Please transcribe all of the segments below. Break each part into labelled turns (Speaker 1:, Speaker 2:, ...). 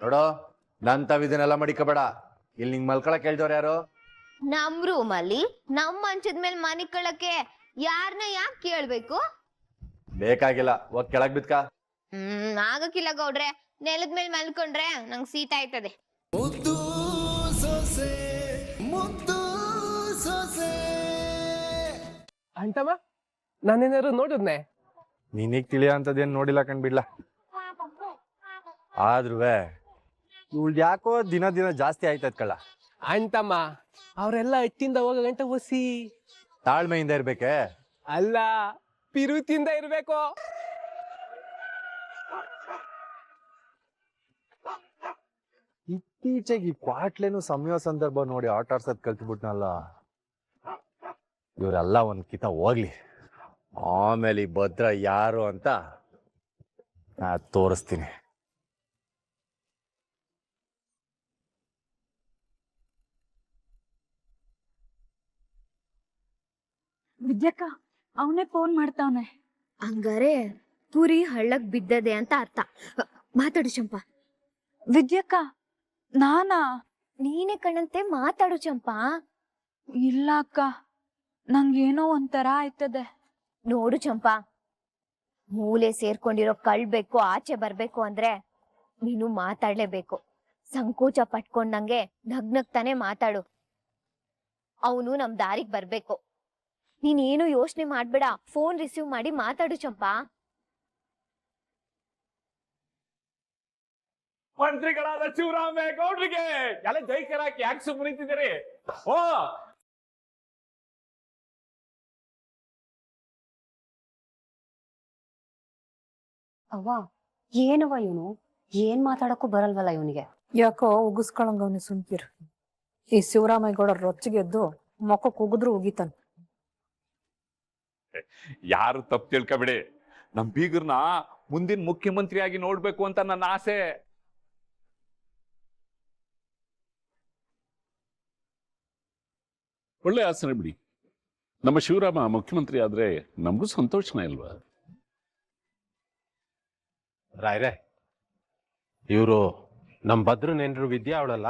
Speaker 1: ನೋಡೋ ನನ್ ತಾವಿದನ್ನೆಲ್ಲ ಮಡಿಕಬೇಡ. ಇಲ್ಲಿ ನಿಂಗ್ ಮಲ್ಕೊಳಕ್ ಹೇಳ್ದವ್ರ ಯಾರು?
Speaker 2: ನಮ್ ರೂಮಲ್ಲಿ ನಮ್ ಮಂಚದ ಮೇಲೆ ಮನಿಕಳಕ್ಕೆ ಯಾರನ್ನ ಯಾಕೆ ಕೇಳ್ಬೇಕು?
Speaker 1: ಬೇಕಾಗಿಲ್ಲ, ಹೋಗ್ ಕೆಳಗ್ ಬಿದ್ಕ.
Speaker 2: ಆಗಕ್ಕಿಲ್ಲ ಗೌಡ್ರೆ, ನೆಲದ ಮೇಲೆ ಮಲ್ಕೊಂಡ್ರೆ ನಂಗ್ ಶೀತ ಆಯ್ತದೆ.
Speaker 3: ಮುದ್ದು ಸೊಸೆ ಮುದ್ದು ಸೊಸೆ.
Speaker 4: ಅಂತಮ್ಮ ನಾನೇನಾದ್ರು ನೋಡಿದ್ನೆ?
Speaker 1: ನೀನೀಗ್ ತಿಳಿಯೋ ಅಂತದೇನ್ ನೋಡಿಲ್ಲ ಕಣ್ಬಿಡ್ಲ. ಆದ್ರುವೆ ಇವ್ಳ್ ಯಾಕೋ ದಿನ ದಿನ ಜಾಸ್ತಿ ಆಯ್ತದ ಕಳ್ಳ.
Speaker 4: ಅಂತಮ್ಮ ಅವರೆಲ್ಲ ಎಟ್ಟಿಂದ ಹೋಗೋ ಗಂಟ ಒಸಿ
Speaker 1: ತಾಳ್ಮೆಯಿಂದ ಇರ್ಬೇಕೆ.
Speaker 4: ಅಲ್ಲ, ಪಿರುತಿಯಿಂದ ಇರ್ಬೇಕು.
Speaker 1: ಇತ್ತೀಚೆಗೆ ಈ ಕ್ವಾಟ್ಲೇನು ಸಮಯ ಸಂದರ್ಭ ನೋಡಿ ಆಟ ಆಡ್ಸೋದ್ ಕಲ್ತ್ಬಿಟ್ನಲ್ಲ. ಇವರೆಲ್ಲ ಒಂದ್ ಕಿತ ಹೋಗ್ಲಿ, ಆಮೇಲೆ ಈ ಭದ್ರ ಯಾರು ಅಂತ ನಾ ತೋರಿಸ್ತೀನಿ.
Speaker 5: ವಿದ್ಯಕ್ಕ ಅವನೇ ಫೋನ್ ಮಾಡ್ತಾವನೆ.
Speaker 2: ಹಂಗಾರೆ ಪುರಿ ಹಳ್ಳಕ್ ಬಿದ್ದದೆ ಅಂತ ಅರ್ಥ. ಮಾತಾಡು ಚಂಪಾ.
Speaker 5: ವಿದ್ಯಕ್ಕ ನಾನಾ?
Speaker 2: ನೀನೇ ಕಣಂತೆ, ಮಾತಾಡು ಚಂಪಾ.
Speaker 5: ಇಲ್ಲ ಅಕ್ಕ, ನಂಗೇನೋ ಒಂಥರ ಆಯ್ತದೆ.
Speaker 2: ನೋಡು ಚಂಪಾ, ಮೂಲೆ ಸೇರ್ಕೊಂಡಿರೋ ಕಳ್ಬೇಕು ಆಚೆ ಬರ್ಬೇಕು ಅಂದ್ರೆ ನೀನು ಮಾತಾಡ್ಲೇಬೇಕು. ಸಂಕೋಚ ಪಟ್ಕೊಂಡಂಗೆ ನಗ್ನಗ್ತಾನೆ ಮಾತಾಡು. ಅವನು ನಮ್ ದಾರಿಗ್ ಬರ್ಬೇಕು. ನೀನೇನು ಯೋಚನೆ ಮಾಡ್ಬೇಡ, ಫೋನ್ ರಿಸೀವ್ ಮಾಡಿ ಮಾತಾಡು ಚಂಪಾ.
Speaker 6: ಮಂತ್ರಿಗಳಾದ ಶಿವರಾಮೇಗೌಡರಿಗೆ ಎಲ್ಲ ಜೈಕರಾಕಿ ಯಾಕೆ ಸುಮ್ಮನಿತಿದ್ದೀರಿ? ಓ
Speaker 7: ಅವ್ವ, ಏನವ ಇವನು? ಏನ್ ಮಾತಾಡಕ್ಕೂ ಬರಲ್ವಲ್ಲ ಇವನಿಗೆ.
Speaker 8: ಯಾಕೋ ಉಗಿಸ್ಕೊಳಂಗವ್ನಿ ಸುಮ್ಕಿರ್. ಈ ಶಿವರಾಮೇಗೌಡ ರೊಚ್ಚಿಗೆದ್ದು ಮೊಕ್ಕಕ್ಕೆ ಉಗಿದ್ರು ಉಗಿತಾನ.
Speaker 6: ಯಾರು ತಪ್ಪು ತಿಳ್ಕೊಬಿಡಿ, ನಮ್ ಬೀಗರ್ನ ಮುಂದಿನ ಮುಖ್ಯಮಂತ್ರಿಯಾಗಿ ನೋಡ್ಬೇಕು ಅಂತ ನನ್ನ ಆಸೆ.
Speaker 9: ಒಳ್ಳೆ ಆಸನೆ ಬಿಡಿ. ನಮ್ಮ ಶಿವರಾಮ ಮುಖ್ಯಮಂತ್ರಿ ಆದ್ರೆ ನಮಗೂ ಸಂತೋಷನೇ ಅಲ್ವಾ?
Speaker 10: ರಾಯ್ರೆ, ಇವರು ನಮ್ ಭದ್ರನೇನ್ರು ವಿದ್ಯಾ ಅವಳಲ್ಲ,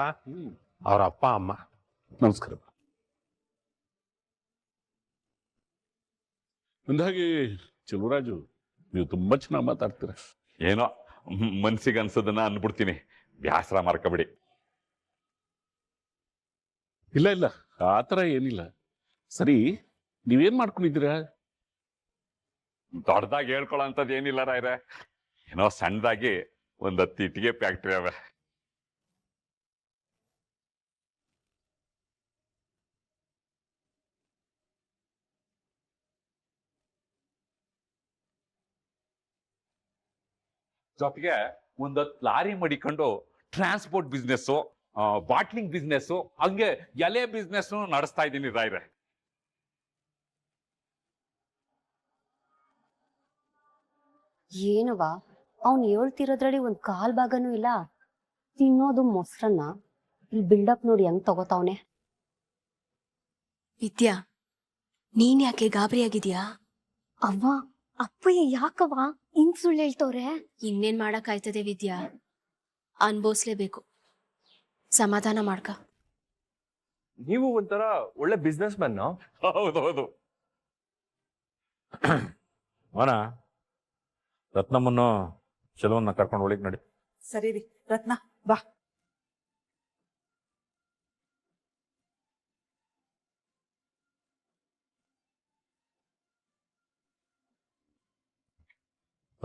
Speaker 10: ಅವ್ರ ಅಪ್ಪ ಅಮ್ಮ.
Speaker 9: ನಮಸ್ಕಾರ. ಅಂದಾಗೆ ಚೆಲುವರಾಜು, ನೀವು ತುಂಬಾ ಚೆನ್ನಾಗಿ ಮಾತಾಡ್ತೀರ.
Speaker 6: ಏನೋ ಮನ್ಸಿಗೆ ಅನ್ಸೋದನ್ನ ಅನ್ಬಿಡ್ತೀನಿ, ಬ್ಯಾಸರ ಮಾಡ್ಕೊಬಿಡಿ.
Speaker 9: ಇಲ್ಲ ಇಲ್ಲ, ಆ ಥರ ಏನಿಲ್ಲ. ಸರಿ, ನೀವೇನ್ ಮಾಡ್ಕೊಂಡಿದ್ದೀರಾ?
Speaker 6: ದೊಡ್ಡದಾಗಿ ಹೇಳ್ಕೊಳ್ಳೋ ಅಂತದ್ ಏನಿಲ್ಲ ರಾಯ್ರೆ, ಏನೋ ಸಣ್ಣದಾಗಿ ಒಂದ್ 10 ಇಟ್ಟಿಗೆ ಫ್ಯಾಕ್ಟ್ರಿ ಅವೆ. ಜೊತೆಗೆ ಒಂದ್ 10 ಲಾರಿ ಮಡಿಕೊಂಡು ಟ್ರಾನ್ಸ್ಪೋರ್ಟ್ ಬಿಸ್ನೆಸ್ಸು, ಬಾಟ್ಲಿಂಗ್ ಬಿಸ್ನೆಸ್ಸು, ಹಂಗೆ ಎಲೆ ಬಿಸ್ನೆಸ್ ನಡೆಸ್ತಾ ಇದ್ದೀನಿ ರಾಯ್ರೆ.
Speaker 7: ಏನವ, ಅವ್ನು ಹೇಳ್ತಿರೋದ್ರಲ್ಲಿ ಒಂದ್ ಕಾಲ್ ಭಾಗನೂ ಇಲ್ಲ. ತಿನ್ನೋದು ಮೊಸರನ್ನ, ಇಲ್ಲಿ ಬಿಲ್ಡಪ್ ನೋಡಿ ಹೆಂಗ್ ತಗೋತಾವನೆ.
Speaker 5: ವಿದ್ಯಾ, ನೀನ್ ಯಾಕೆ ಗಾಬರಿಯಾಗಿದ್ಯಾ?
Speaker 2: ಅವ್ವ, ಅಪ್ಪಯ್ಯ ಯಾಕವ್ವ ಹಿಂಗ್ ಸುಳ್ಳು ಹೇಳ್ತವ್ರೆ?
Speaker 5: ಇನ್ನೇನ್ ಮಾಡಕ್ಕಾಯ್ತದೆ ವಿದ್ಯಾ, ಅನ್ಭವಿಸ್ಲೇಬೇಕು. ಸಮಾಧಾನ ಮಾಡ್ಕ.
Speaker 1: ನೀವು ಒಂಥರ ಒಳ್ಳೆ ಬಿಸ್ನೆಸ್ ಮ್ಯಾನ್.
Speaker 6: ಹೌದೌದು.
Speaker 1: ಮನ ರತ್ನಮ್ಮನ್ನು ಚಲೋನ್ನ ಕರ್ಕೊಂಡು ಒಳಗೆ ನಡಿ.
Speaker 8: ಸರಿ ರೀ ರತ್ನ, ಬಾ.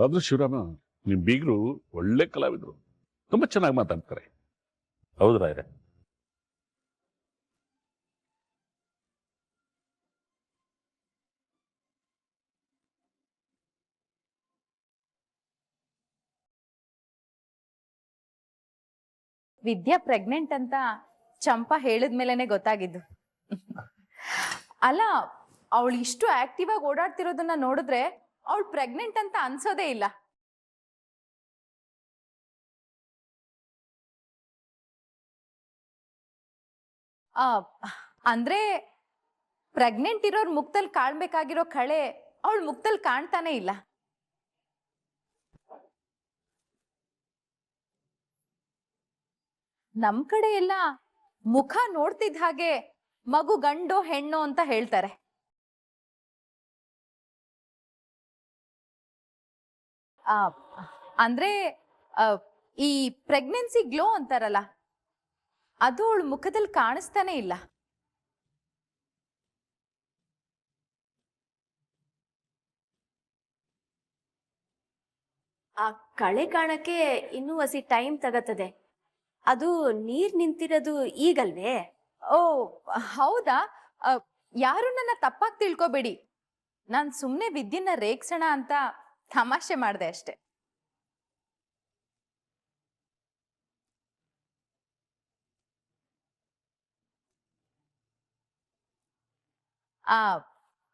Speaker 9: ಆದ್ರೂ ಶಿವರಾಮ, ನಿಮ್ ಬೀಗರು ಒಳ್ಳೆ ಕಲಾವಿದ್ರು, ತುಂಬಾ ಚೆನ್ನಾಗಿ ಮಾತಾಡ್ತಾರೆ.
Speaker 1: ಹೌದು ರಾಯ್ರೆ.
Speaker 8: ವಿದ್ಯಾ ಪ್ರೆಗ್ನೆಂಟ್ ಅಂತ ಚಂಪಾ ಹೇಳಿದ್ಮೇಲೆನೆ ಗೊತ್ತಾಗಿದ್ದು. ಅಲ್ಲ, ಅವಳು ಇಷ್ಟು ಆಕ್ಟಿವ್ ಆಗಿ ಓಡಾಡ್ತಿರೋದನ್ನ ನೋಡಿದ್ರೆ ಅವಳು ಪ್ರೆಗ್ನೆಂಟ್ ಅಂತ ಅನ್ಸೋದೇ ಇಲ್ಲ. ಅಂದ್ರೆ ಪ್ರೆಗ್ನೆಂಟ್ ಇರೋರ್ ಮುಖದಲ್ಲಿ ಕಾಣ್ಬೇಕಾಗಿರೋ ಕಳೆ ಅವಳ ಮುಖದಲ್ಲಿ ಕಾಣ್ತಾನೆ ಇಲ್ಲ. ನಮ್ ಕಡೆ ಎಲ್ಲ ಮುಖ ನೋಡ್ತಿದ್ದ ಹಾಗೆ ಮಗು ಗಂಡು ಹೆಣ್ಣು ಅಂತ ಹೇಳ್ತಾರೆ. ಅಂದ್ರೆ ಈ ಪ್ರೆಗ್ನೆನ್ಸಿ ಗ್ಲೋ ಅಂತಾರಲ್ಲ, ಅದು ಅವಳ ಮುಖದಲ್ಲಿ ಕಾಣಿಸ್ತಾನೆ ಇಲ್ಲ.
Speaker 7: ಆ ಕಳೆ ಕಾಣಕ್ಕೆ ಇನ್ನೂ ಹಸಿ ಟೈಮ್ ತಗತ್ತದೆ. ಅದು ನೀರ್ ನಿಂತಿರೋದು ಈಗಲ್ವೇ?
Speaker 8: ಓ ಹೌದಾ? ಯಾರು ನನ್ನ ತಪ್ಪಾಗಿ ತಿಳ್ಕೊಬೇಡಿ. ನಾನ್ ಸುಮ್ನೆ ವಿದ್ಯೆನ ರೇಗ್ಸೋಣ ಅಂತ ತಮಾಷೆ ಮಾಡ್ದೆ ಅಷ್ಟೆ.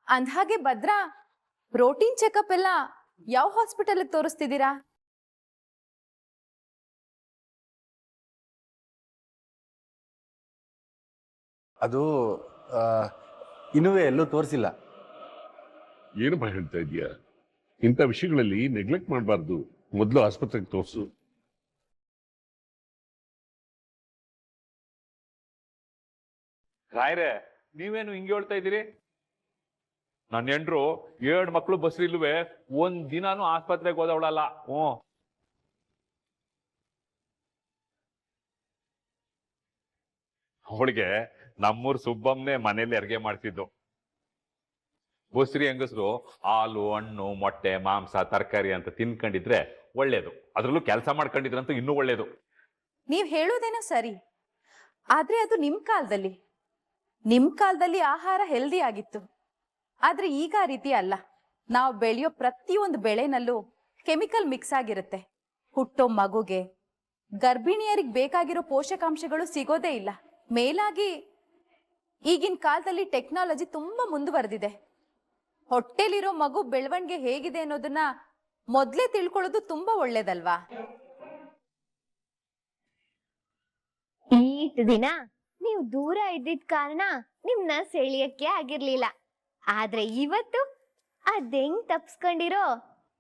Speaker 8: ಅಂದ್ಹಾಗೆ ಭದ್ರಾ, ರೋಟೀನ್ ಚೆಕಪ್ ಎಲ್ಲ ಯಾವ ಹಾಸ್ಪಿಟಲ್ ತೋರಿಸ್ತಿದ್ದೀರಾ?
Speaker 1: ಅದು ಇನ್ನೂ ಎಲ್ಲೂ ತೋರಿಸಿಲ್ಲ.
Speaker 9: ಏನಪ್ಪ ಹೇಳ್ತಾ ಇದೀಯಾ? ಇಂಥ ವಿಷಯಗಳಲ್ಲಿ ನೆಗ್ಲೆಕ್ಟ್ ಮಾಡಬಾರ್ದು. ಮೊದಲು ಆಸ್ಪತ್ರೆಗೆ ತೋರಿಸು.
Speaker 6: ರಾಯ್ರೆ, ನೀವೇನು ಹಿಂಗೆ ಹೇಳ್ತಾ ಇದ್ದೀರಿ? ನನ್ನ ಹೆಂಡ್ರು 2 ಮಕ್ಳು ಬಸ್ರಿಲ್ವೇ ಒಂದ್ ದಿನಾನು ಆಸ್ಪತ್ರೆಗೆ ಹೋದವಳಲ್ಲ. ಅವಳಿಗೆ ನಮ್ಮೂರ್ ಸುಬ್ಬಮ್ಮನೆ ಮನೇಲಿ ಅಡ್ಗೆ ಮಾಡ್ತಿದ್ದು. ಬಸ್ರಿ ಹೆಂಗಸರು ಹಾಲು, ಹಣ್ಣು, ಮೊಟ್ಟೆ, ಮಾಂಸ, ತರಕಾರಿ ಅಂತ ತಿನ್ಕೊಂಡಿದ್ರೆ ಒಳ್ಳೇದು. ಅದ್ರಲ್ಲೂ ಕೆಲಸ ಮಾಡ್ಕೊಂಡಿದ್ರಂತೂ ಇನ್ನೂ ಒಳ್ಳೇದು.
Speaker 8: ನೀವ್ ಹೇಳೋದೇನೋ ಸರಿ, ಆದ್ರೆ ಅದು ನಿಮ್ ಕಾಲದಲ್ಲಿ ಆಹಾರ ಹೆಲ್ದಿ ಆಗಿತ್ತು. ಆದ್ರೆ ಈಗ ಆ ರೀತಿ ಅಲ್ಲ. ನಾವು ಬೆಳೆಯೋ ಪ್ರತಿಯೊಂದು ಬೆಳೆನಲ್ಲೂ ಕೆಮಿಕಲ್ ಮಿಕ್ಸ್ ಆಗಿರುತ್ತೆ. ಹುಟ್ಟೋ ಮಗುಗೆ, ಗರ್ಭಿಣಿಯರಿಗೆ ಬೇಕಾಗಿರೋ ಪೋಷಕಾಂಶಗಳು ಸಿಗೋದೇ ಇಲ್ಲ. ಮೇಲಾಗಿ ಈಗಿನ ಕಾಲದಲ್ಲಿ ಟೆಕ್ನಾಲಜಿ ತುಂಬಾ ಮುಂದುವರೆದಿದೆ. ಹೊಟ್ಟೆಲಿರೋ ಮಗು ಬೆಳವಣಿಗೆ ಹೇಗಿದೆ ಅನ್ನೋದನ್ನ ಮೊದ್ಲೇ ತಿಳ್ಕೊಳ್ಳೋದು ತುಂಬಾ ಒಳ್ಳೇದಲ್ವಾ?
Speaker 2: ಈಟ್ ದಿನ ನೀವು ದೂರ ಇದ್ದಿದ್ ಕಾರಣ ನಿಮ್ನ ಸೆಳಿಯಕ್ಕೆ ಆಗಿರ್ಲಿಲ್ಲ. ಆದ್ರೆ ಇವತ್ತು ಅದೆಂಗ್ ತಪ್ಸ್ಕೊಂಡಿರೋ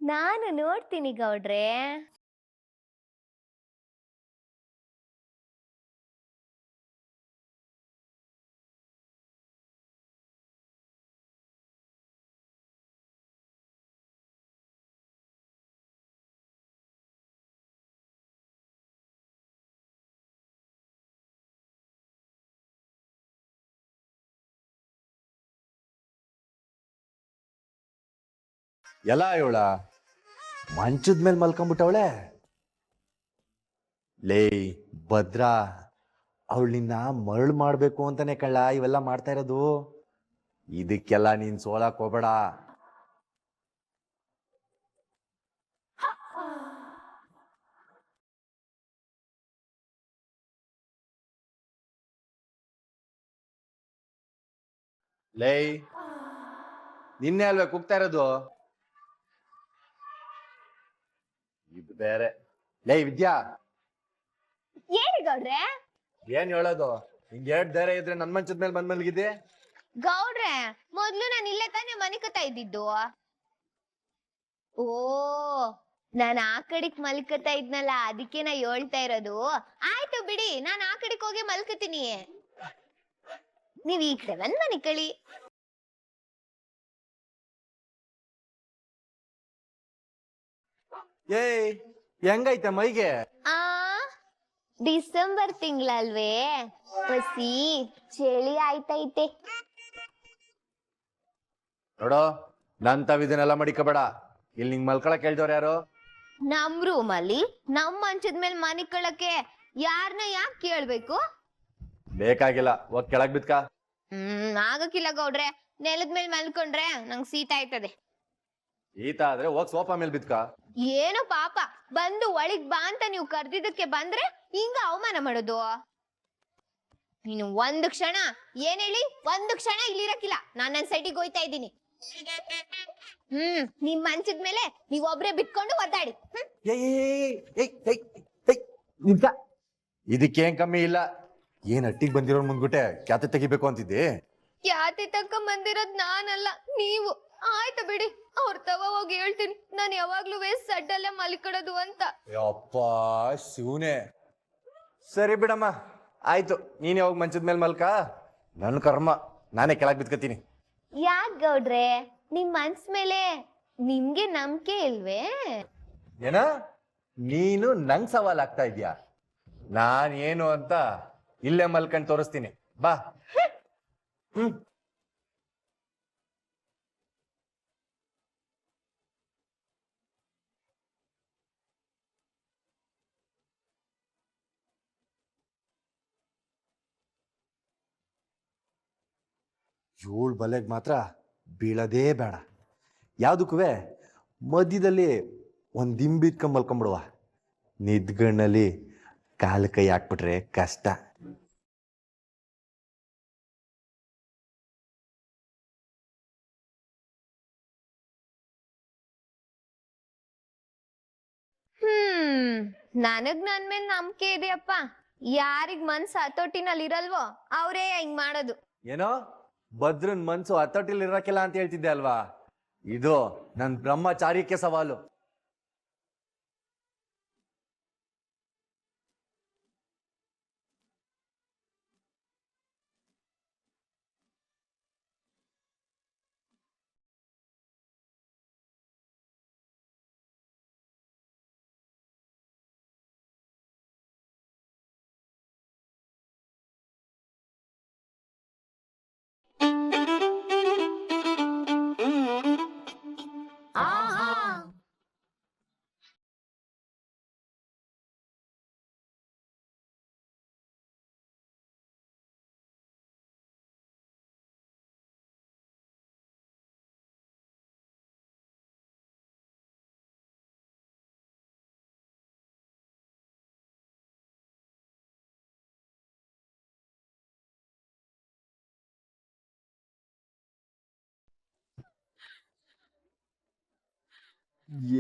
Speaker 2: ನಾನು ನೋಡ್ತೀನಿ ಗೌಡ್ರೆ.
Speaker 1: ಎಲ್ಲ ಇವಳ ಮಂಚದ ಮೇಲೆ ಮಲ್ಕೊಂಡ್ಬಿಟ್ಟವಳೆ. ಲೇ ಭದ್ರಾ, ಅವಳು ನಿನ್ನ ಮರಳು ಮಾಡ್ಬೇಕು ಅಂತಾನೆ ಕಳ್ಳ ಇವೆಲ್ಲ ಮಾಡ್ತಾ ಇರೋದು. ಇದಕ್ಕೆಲ್ಲ ನೀನ್ ಸೋಲಕ್ ಹೋಗ್ಬೇಡ. ಲೇ, ನಿನ್ನೆ ಅಲ್ವೇ ಕೂಗ್ತಾ ಇರೋದು? ಇದು ಬೇರೆ. ಲೇ ವಿದ್ಯಾ,
Speaker 2: ಏನಿ ಗೌಡ್ರೆ?
Speaker 1: ಏನ್ ಹೇಳೋದು? ಹಿಂಗ್ ಎರಡ್ ಧೈರ್ಯ ಇದ್ರೆ ನನ್ ಮಂಚದ ಮೇಲೆ ಬಂದ್ ಮಲ್ಗಿದ್ದೆ.
Speaker 2: ಗೌಡ್ರೆ, ಮೊದ್ಲು ನಾನು ಇಲ್ಲೇ ತಾನೇ ಮನೆ ಕತ್ತಾ ಇದ್ದಿದ್ದು. ಓ, ನಾನು ಆ ಕಡೆಗ್ ಮಲ್ಕತಾ ಇದ್ನಲ್ಲ, ಅದಕ್ಕೆ ನಾ ಹೇಳ್ತಾ ಇರೋದು. ಆಯ್ತು ಬಿಡಿ, ನಾನು ಆ ಕಡೆಗ್ ಹೋಗಿ ಮಲ್ಕತೀನಿ. ನೀವ್ ಈ ಕಡೆ ಬಂದ್ ಮನೆ ಕಳಿ.
Speaker 1: ಏಯ್, ಹೆಂಗೈತೆ ಮೈಗೆ?
Speaker 2: ಡಿಸೆಂಬರ್ ತಿಂಗಳಲ್ವೇ, ಹಸಿ ಚಳಿ ಆಯ್ತೈತೆ.
Speaker 1: ನೋಡೋ, ನನ್ ತಾವಿದನ್ನೆಲ್ಲ ಮಡಿಕಬೇಡ. ಇಲ್ಲಿ ನಿಂಗ್ ಮಲ್ಕೊಳಕ್ ಹೇಳ್ದವ್ರ ಯಾರು?
Speaker 2: ನಮ್ ರೂಮಲ್ಲಿ ನಮ್ ಮಂಚದ ಮೇಲೆ ಮನಿಕೊಳಕ್ಕೆ ಯಾರನ್ನ ಯಾಕೆ ಕೇಳ್ಬೇಕು?
Speaker 1: ಬೇಕಾಗಿಲ್ಲ, ಹೋಗ್ ಕೆಳಗ್ ಬಿದ್ಕ.
Speaker 2: ಆಗಕ್ಕಿಲ್ಲ ಗೌಡ್ರೆ, ನೆಲದ ಮೇಲೆ ಮಲ್ಕೊಂಡ್ರೆ ನಂಗ್ ಶೀತ ಆಯ್ತದೆ.
Speaker 1: ಈತ ಆದ್ರೆ ಹೋಗ್ ಸೋಫಾ ಮೇಲೆ ಬಿದ್ಕ.
Speaker 2: ಏನೋ ಪಾಪ, ಬಂದು ಒಳಗ್ ಬಾ ಅಂತ ನೀವು ಕರ್ದಿದ್ದಕ್ಕೆ ಬಂದ್ರೆ ಹಿಂಗ ಅವಮಾನ ಮಾಡೋದು? ನೀನು ಒಂದು ಕ್ಷಣ, ಏನ್ ಹೇಳಿ, ಒಂದು ಕ್ಷಣ ಇಲ್ಲಿರಕ್ಕಿಲ್ಲ. ನಾನ್ ನನ್ ಸೈಟಿಗೆ ಹೋಯ್ತಾ ಇದ್ದೀನಿ. ನಿಮ್ ಮಂಚದ ಮೇಲೆ ನೀವ್ ಒಬ್ರೆ ಬಿಟ್ಕೊಂಡು ಒದ್ದಾಡಿ.
Speaker 1: ಇದಕ್ಕೇನ್ ಕಮ್ಮಿ ಇಲ್ಲ. ಏನ್ ಅಟ್ಟಿಗೆ ಬಂದಿರೋ ಮುಂದ್ಗುಟ್ಟೆ ಕ್ಯಾತೆ ತೆಗಿಬೇಕು ಅಂತಿದ್ದೆ.
Speaker 2: ಕ್ಯಾತೆ ತಕ್ಕ ಬಂದಿರೋದ್ ನಾನಲ್ಲ, ನೀವು. ಆಯ್ತು ಬಿಡಿ, ಅವ್ರ ತವ ಹೋಗಿ ಹೇಳ್ತೀನಿ ನಾನು ಯಾವಾಗ್ಲೂ ಸಡ್ಡಲ್ಲೇ ಮಲ್ಕೊಡೋದು ಅಂತ.
Speaker 1: ಅಪ್ಪ ಶಿವನೇ, ಸರಿ ಬಿಡಮ್ಮ, ಆಯ್ತು. ನೀನ್ ಯಾವಾಗ ಮಂಚದ ಮೇಲೆ ಮಲ್ಕ, ನನ್ನ ಕರ್ಮ ನಾನೇ ಕೆಳಗೆ ಬಿದ್ಕೋತೀನಿ.
Speaker 2: ಯಾಕ್ ಗೌಡ್ರೆ, ನಿಮ್ ಮನ್ಸ್ ಮೇಲೆ ನಿಮ್ಗೆ ನಂಬಿಕೆ ಇಲ್ವೇ?
Speaker 1: ಏನ ನೀನು ನಂಗ್ ಸವಾಲ್ ಆಗ್ತಾ ಇದ್ಯಾ? ನಾನ್ ಏನು ಅಂತ ಇಲ್ಲೇ ಮಲ್ಕೊಂಡ್ ತೋರಿಸ್ತೀನಿ, ಬಾ. ಹ್ಮ್. ಏಳು ಬಲೆಗ್ ಮಾತ್ರ ಬೀಳದೇ ಬೇಡ. ಯಾವ್ದಕ್ಕೂ ಮಧ್ಯದಲ್ಲಿ ಒಂದ್ ದಿಂಬಿಟ್ಕೊಂಡ್ ಮಲ್ಕೊಂಬಿಡುವ. ನಿದ್ಗಣ್ಣಲ್ಲಿ ಕಾಲು ಕೈ ಹಾಕ್ಬಿಟ್ರೆ ಕಷ್ಟ.
Speaker 2: ನನಗ್ ನನ್ ಮೇಲೆ ನಂಬಿಕೆ ಇದೆಯಪ್ಪ. ಯಾರಿಗ್ ಮನ್ಸು ಹತೋಟಿನಲ್ಲಿ ಇರಲ್ವೋ ಅವರೇ ಹಿಂಗ್ ಮಾಡೋದು.
Speaker 1: ಏನೋ ಭದ್ರನ್ ಮನ್ಸು ಹತೋಟಿಲ್ ಇರಕ್ಕಿಲ್ಲ ಅಂತ ಹೇಳ್ತಿದ್ದೆ ಅಲ್ವಾ? ಇದು ನನ್ ಬ್ರಹ್ಮಚಾರ್ಯಕ್ಕೆ ಸವಾಲು.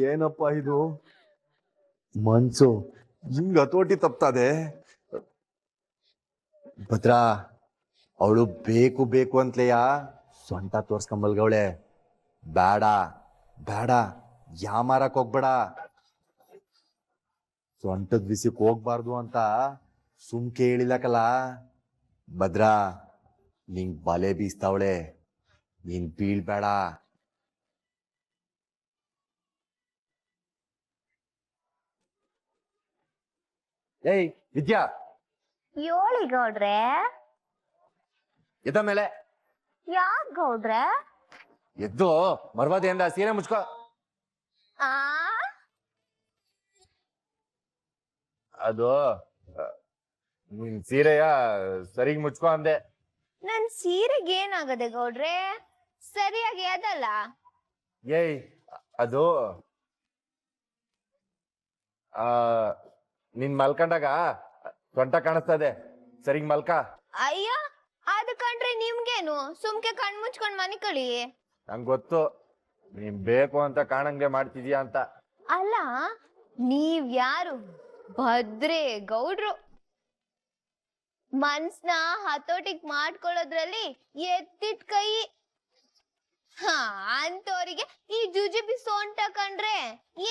Speaker 1: ಏನಪ್ಪ ಇದು ಮನ್ಸು ಹಿಂಗ್ ಹತೋಟಿ ತಪ್ತದೆ? ಭದ್ರಾ, ಅವಳು ಬೇಕು ಬೇಕು ಅಂತಲೆಯಾ ಸೊಂಟ ತೋರ್ಸ್ಕೊಂಬಲ್ಗವಳೆ. ಬೇಡ ಬೇಡ, ಯಾಮಾರಕ್ ಹೋಗ್ಬೇಡ. ಸೊಂಟದ ಬಿಸಿಕ್ ಹೋಗ್ಬಾರ್ದು ಅಂತ ಸುಮ್ಕೆ ಹೇಳಿಲ್ಲಕಲ್ಲ. ಭದ್ರಾ, ನಿಂಗ್ ಬಲೆ ಬೀಸ್ತಾವಳೆ, ನೀನ್ ಬೀಳ್ಬೇಡ. ಏಯ್ ವಿದ್ಯಾ,
Speaker 2: ಯೋಳಿ ಗೌಡ್ರೆ.
Speaker 1: ಎದ್ದ ಮೇಲೆ
Speaker 2: ಯಾಕ್ ಗೌಡ್ರೆ?
Speaker 1: ಎದ್ದು ಮರ್ವಾದೆಯಿಂದ ಸೀರೆ ಮುಚ್ಕೋ.
Speaker 2: ಆ
Speaker 1: ಅದು ನಿನ್ ಸೀರೆಯ ಸರಿಗ್ ಮುಚ್ಕೋ ಅಂದೆ.
Speaker 2: ನನ್ ಸೀರೆಗೆ ಏನಾಗದೆ ಗೌಡ್ರೆ? ಸರಿಯಾಗಿ ಅದಲ್ಲ.
Speaker 1: ಏಯ್ ಅದು ನಿನ್ ಮಲ್ಕೊಂಡಾಗ ಸೊಂಟ ಕಾಣಿಸ್ತದೆ, ಸರಿಗ್ ಮಲ್ಕ.
Speaker 2: ಅಯ್ಯ, ಅದ್ ಕಂಡ್ರೆ ನಿಮ್ಗೇನು, ಸುಮ್ಕೆ ಕಣ್ ಮುಚ್ಕೊಂಡ್ ಮನಿ ಕಳಿ.
Speaker 1: ನಂಗ್ ಗೊತ್ತು ನೀನ್ ಬೇಕು ಅಂತ ಕಾಣಂಗೆ ಮಾಡ್ತಿದ್ಯಾ ಅಂತ.
Speaker 2: ಅಲ್ಲ, ನೀವ್ ಯಾರು? ಭದ್ರೆ ಗೌಡ್ರು. ಮನ್ಸ್ನ ಹತೋಟಿಗ್ ಮಾಡ್ಕೊಳ್ಳೋದ್ರಲ್ಲಿ ಎತ್ತಿಟ್ ಕೈ. ಹಾ, ಅಂತವ್ರಿಗೆ ಈ ಜುಜುಬಿ ಸೊಂಟ ಕಂಡ್ರೆ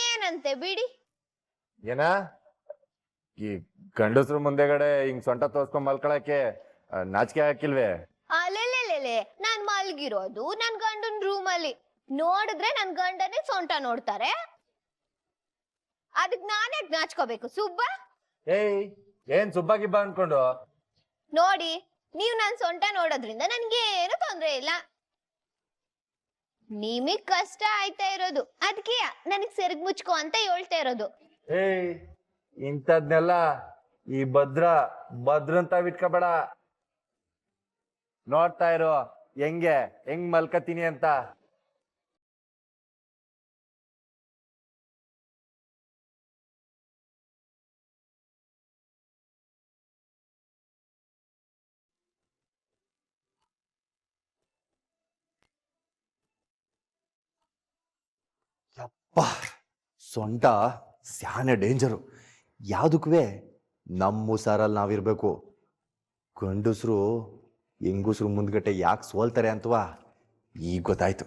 Speaker 2: ಏನಂತೆ ಬಿಡಿ.
Speaker 1: ಏನ ಈ ಗಂಡಸ್ರು ಮುಂದೆಗಡೆ ಹಿಂಗ್ ಸೊಂಟ ತೋರ್ಸ್ಕೊಂಡ್ ಮಲ್ಕೊಳಕ್ಕೆ ನಾಚಿಕೆ ಹಾಕಿಲ್ವೇ?
Speaker 2: ಅಲೆಲೆಲೆಲೆ, ನಾನ್ ಮಲ್ಗಿರೋದು ನನ್ ಗಂಡನ್ ರೂಮಲ್ಲಿ. ನೋಡಿದ್ರೆ ನನ್ ಗಂಡನೇ ಸೊಂಟ ನೋಡ್ತಾರೆ. ಅದಕ್ ನಾನೇ ನಾಚ್ಕೋಬೇಕು ಸುಬ್ಬ?
Speaker 1: ಏಯ್, ಏನ್ ಸುಬ್ಬಾಗಿಬ್ಬ ಅನ್ಕೊಂಡು?
Speaker 2: ನೋಡಿ, ನೀವ್ ನನ್ ಸೊಂಟ ನೋಡೋದ್ರಿಂದ ನನ್ಗೇನು ತೊಂದ್ರೆ ಇಲ್ಲ. ನಿಮಗ್ ಕಷ್ಟ ಆಯ್ತಾ ಇರೋದು, ಅದಕ್ಕೆ ನನಗ್ ಸೆರಗ್ ಮುಚ್ಕೋ ಅಂತ ಹೇಳ್ತಾ ಇರೋದು.
Speaker 1: ಏಯ್, ಇಂಥದ್ನೆಲ್ಲ ಈ ಭದ್ರಂತ ಬಿಟ್ಕೋಬೇಡ. ನೋಡ್ತಾ ಇರೋ ಹೆಂಗ್ ಮಲ್ಕತೀನಿ ಅಂತ. ಯಪ್ಪ, ಸೊಂಟ ಸ್ಯಾನೆ ಡೇಂಜರು. ಯಾವ್ದಕ್ಕೂ ನಮ್ಮ ಸಾರಲ್ಲಿ ನಾವಿರ್ಬೇಕು. ಗಂಡಸ್ರು ಹೆಂಗಸ್ರು ಮುಂದ್ಗಟ್ಟೆ ಯಾಕೆ ಸೋಲ್ತಾರೆ ಅಂತವಾ ಈಗ ಗೊತ್ತಾಯ್ತು.